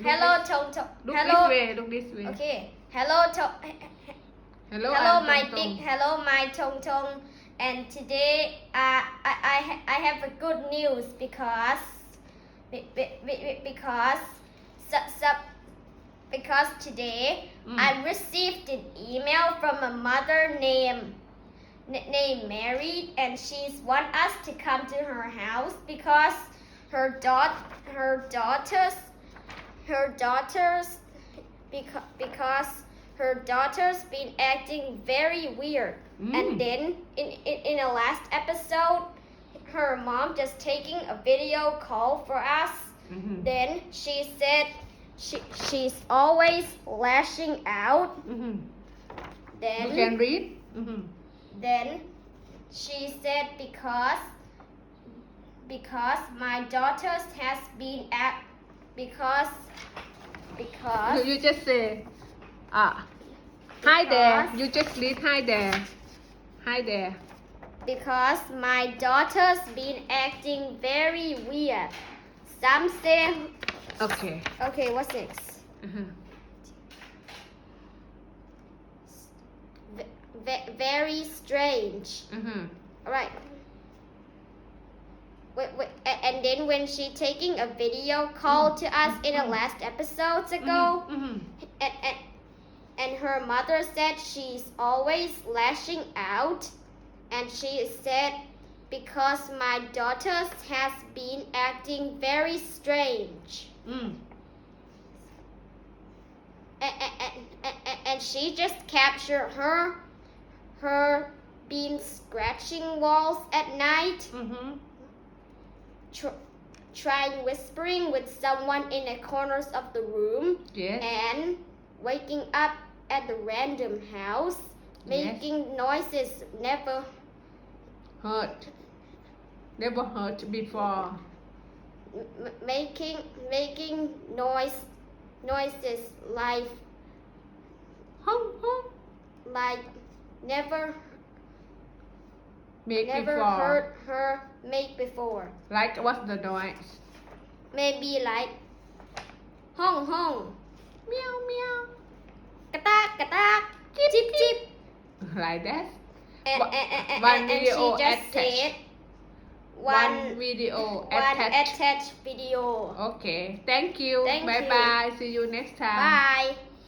Hello, Chong Chong. Look Hello. this way. Look this way. Okay. Hello, Chong. Hello, Hello, I'm my Tong big. Tong. Hello, my Chong Chong. And today, I have a good news because because because today I received an email from a mother named Mary, and she's want us to come to her house because her daughters because her daughter's been acting very weird. And then in the last episode, her mom just taking a video call for us. Then she said she's always lashing out. Then You can read. Then she said because my daughters has been at because You just say, hi there. You just read hi there. Hi there. because my daughter's been acting very weird. Some say Okay. okay, what's next? Very strange. Alright. And then when she taking a video call to us in the last episodes ago, and her mother said she's always lashing out, and she said because my daughters has been acting very strange. And she just captured her being scratching walls at night, trying whispering with someone in the corners of the room, Yes. and waking up at the random house, making noises never Heard. Never heard before. making noises like never Make never before. heard her make before. Like what's the noise? Maybe like hong hong, Meow meow. katak, chip chip. Like that. And One she video just attached. said One video one attached. attached video. Okay. Thank you. Thank Bye you. bye. See you next time. Bye.